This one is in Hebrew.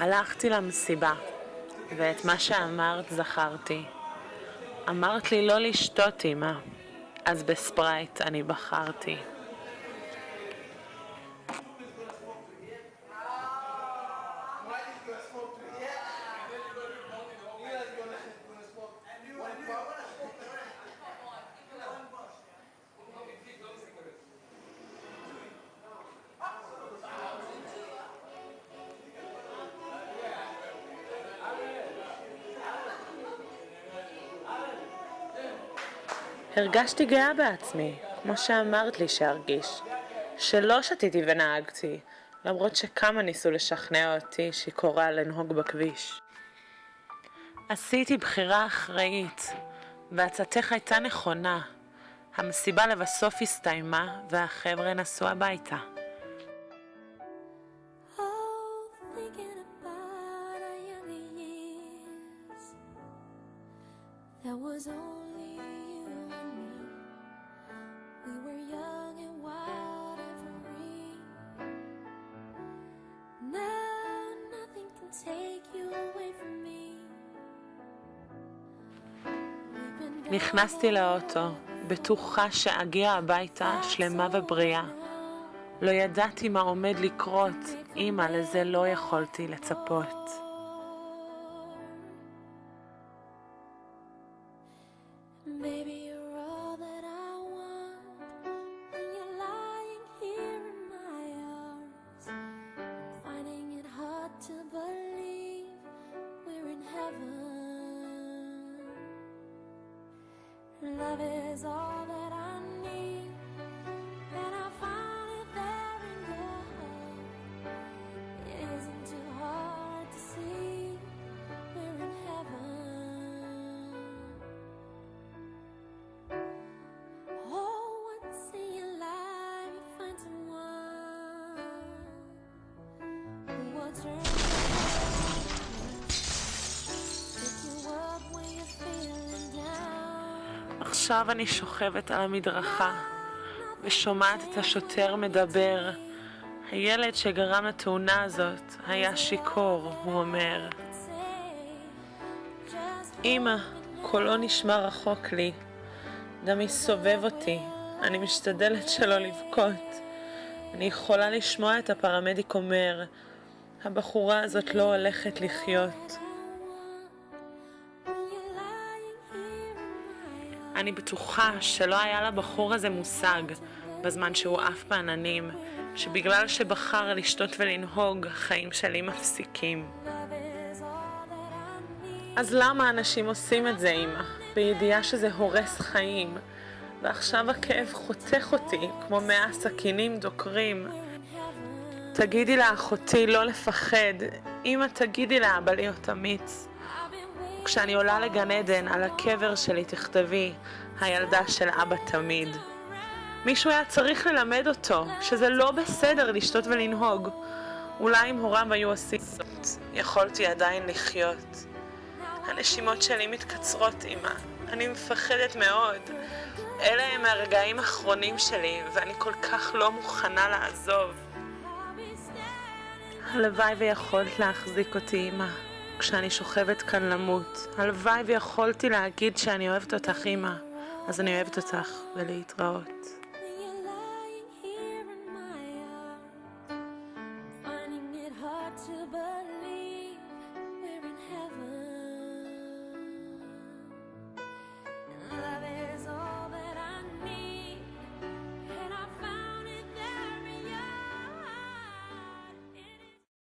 הלכתי למסיבה, ואת מה שאמרת זכרתי. אמרת לי לא לשתות, אמא, אז בספרייט אני בחרתי. הרגשתי גאה בעצמי, כמו שאמרת לי שארגיש. שלא שתיתי ונהגתי, למרות שכמה ניסו לשכנע אותי שקורא לנהוג בכביש. עשיתי בחירה אחראית, והצעתך הייתה נכונה. המסיבה לבסוף הסתיימה, והחבר'ה נסעו הביתה. Thinking about our younger years, there was only you and me. We were young and wild and free. Now nothing can take you away from me. נכנסתי לאוטו, בטוחה שאגיע הביתה שלמה ובריאה. לא ידעתי מה עומד לקרות, אמא, לזה לא יכולתי לצפות. Baby, you're all that I want when you're lying here in my arms. I'm finding it hard to believe we're in heaven. Love is all that I need, and I find it there in your heart. It isn't too hard to see we're in heaven. Oh, once in your life you find someone who will turn pick you up when you're feeling down. עכשיו אני שוכבת על המדרכה ושומעת את השוטר מדבר. הילד שגרם לתאונה הזאת היה שיכור, הוא אומר. אמא, קולו נשמע רחוק לי. דמי סובב אותי, אני משתדלת שלא לבכות. אני יכולה לשמוע את הפרמדיק אומר, הבחורה הזאת לא הולכת לחיות. אני בטוחה שלא היה לבחור הזה מושג בזמן שהוא עף בעננים, שבגלל שבחר לשתות ולנהוג, החיים שלי מפסיקים. אז למה אנשים עושים את זה, אמא? בידיעה שזה הורס חיים, ועכשיו הכאב חותך אותי כמו 100 סכינים דוקרים. תגידי לאחותי לא לפחד, אמא תגידי לאבא להיות אמיץ. כשאני עולה לגן עדן, על הקבר שלי תכתבי, הילדה של אבא תמיד. מישהו היה צריך ללמד אותו, שזה לא בסדר לשתות ולנהוג. אולי אם הוריו היו עושים זאת, יכולתי עדיין לחיות. הנשימות שלי מתקצרות, אמא. אני מפחדת מאוד. אלה הם הרגעים האחרונים שלי, ואני כל כך לא מוכנה לעזוב. הלוואי ויכולת להחזיק אותי, אמא. כשאני שוכבת כאן למות, הלוואי ויכולתי להגיד שאני אוהבת אותך, אמא. אז אני אוהבת אותך, ולהתראות. When you're lying here in my arms, finding it hard to believe